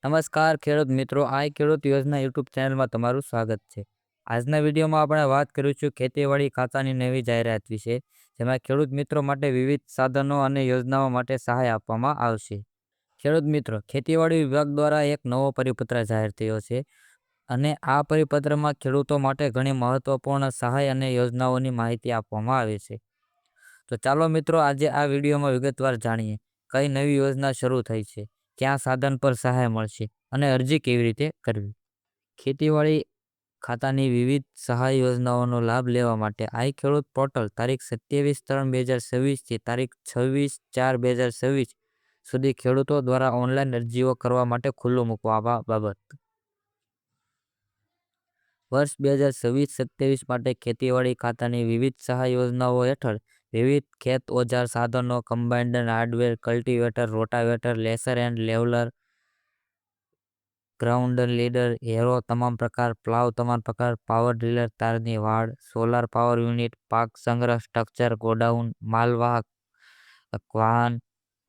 નમસ્કાર ખેડૂત મિત્રો, આ ખેડૂત યોજના યુટ્યુબ ચેનલમાં તમારું સ્વાગત છે. આજના વિડીયોમાં આપણે વાત કરીશું ખેતીવાડી ખાતાની નવી જાહેરાત વિશે, જેમાં ખેડૂત મિત્રો માટે વિવિધ સાધનો અને યોજનાઓ માટે સહાય આપવામાં આવશે. ખેડૂત મિત્રો, ખેતીવાડી વિભાગ દ્વારા એક નવો પરિપત્ર જાહેર થયો છે અને આ પરિપત્રમાં ખેડૂતો માટે ઘણી મહત્વપૂર્ણ સહાય અને યોજનાઓની માહિતી આપવામાં આવે છે. તો ચાલો મિત્રો, આજે આ વિડીયોમાં વિગતવાર જાણીએ કઈ નવી યોજના શરૂ થઈ છે, ક્યાં સાધન પર સહાય મળશે અને અરજી કેવી રીતે કરવી. ખેતીવાડી ખાતાની વિવિધ સહાય યોજનાઓનો લાભ લેવા માટે આઈ ખેડૂત પોર્ટલ તારીખ 27/3/2026 થી તારીખ 26/4/2026 સુધી ખેડૂતો દ્વારા ઓનલાઈન અરજીઓ કરવા માટે ખુલ્લું મૂકવામાં બાબત. વર્ષ 2026-27 માટે ખેતીવાડી ખાતાની વિવિધ સહાય યોજનાઓ હેઠળ વિવિધ ખેત ઓજાર સાધનો, combined hardware, cultivator, rotavator, laser and leveller, ground leader, harrow તમામ પ્રકાર, પ્લાવ તમામ પ્રકાર, પાવર ડ્રીલર, તારની વાડ, સોલાર પાવર યુનિટ, પાક સંગ્રહ સ્ટ્રક્ચર, ગોડાઉન, માલવાહક વાહન,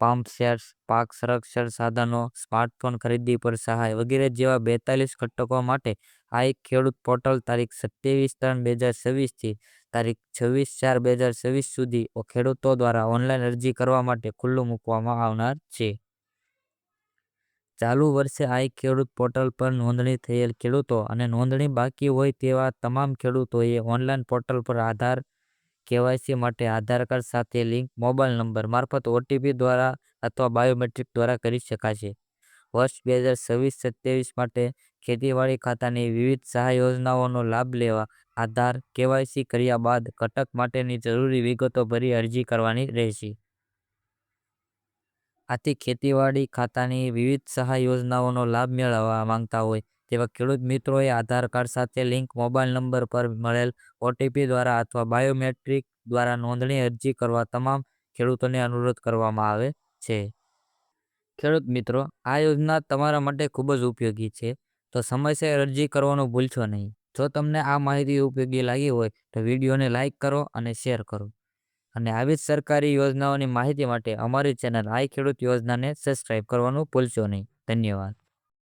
પંપ સેટ્સ, પાક સંરક્ષણ સાધનો, સ્માર્ટફોન ખરીદી પર સહાય વગેરે જેવા 42 ઘટકો માટે આ એક ખેડૂત પોર્ટલ તારીખ 27/3/2026 થી તારીખ 26/4/2026 સુધી ખેડૂતો દ્વારા ઓનલાઈન અરજી કરવા માટે ખુલ્લું મૂકવામાં આવનાર છે. ચાલુ વર્ષે આ ખેડૂત પોર્ટલ પર નોંધણી થયેલ ખેડૂતો અને નોંધણી બાકી હોય તેવા તમામ ખેડૂતોએ ઓનલાઈન પોર્ટલ પર આધાર કેવાયસી માટે આધાર કાર્ડ સાથે લિંક મોબાઈલ નંબર મારફત ઓટીપી દ્વારા અથવા બાયોમેટ્રિક દ્વારા કરી શકાશે. વર્ષ 2026-27 માટે ખેતીવાડી ખાતાની વિવિધ સહાય યોજનાઓનો લાભ લેવા આધાર કેવાયસી કર્યા બાદ ઘટક માટેની જરૂરી વિગતો ભરી અરજી કરવાની રહેશે. આથી ખેતીવાડી ખાતાની વિવિધ સહાય યોજનાઓનો લાભ મેળવવા માંગતા હોય તેવા ખેડૂત મિત્રોએ આધાર કાર્ડ સાથે લિંક મોબાઈલ નંબર પર મળેલ ઓટીપી દ્વારા અથવા બાયોમેટ્રિક દ્વારા નોંધણી અરજી કરવા તમામ ખેડૂતોને અનુરોધ કરવામાં આવે છે. ખેડૂત મિત્રો, આ યોજના તમારા માટે ખૂબ જ ઉપયોગી છે, તો સમયસર અરજી કરવાનું ભૂલશો નહીં. જો તમને આ માહિતી ઉપયોગી લાગી હોય તો વિડીયોને લાઇક કરો અને શેર કરો. અને આવી જ સરકારી યોજનાઓની માહિતી માટે અમારી ચેનલ આઈ ખેડૂત યોજનાને સબસ્ક્રાઇબ કરવાનું ભૂલશો નહીં. ધન્યવાદ.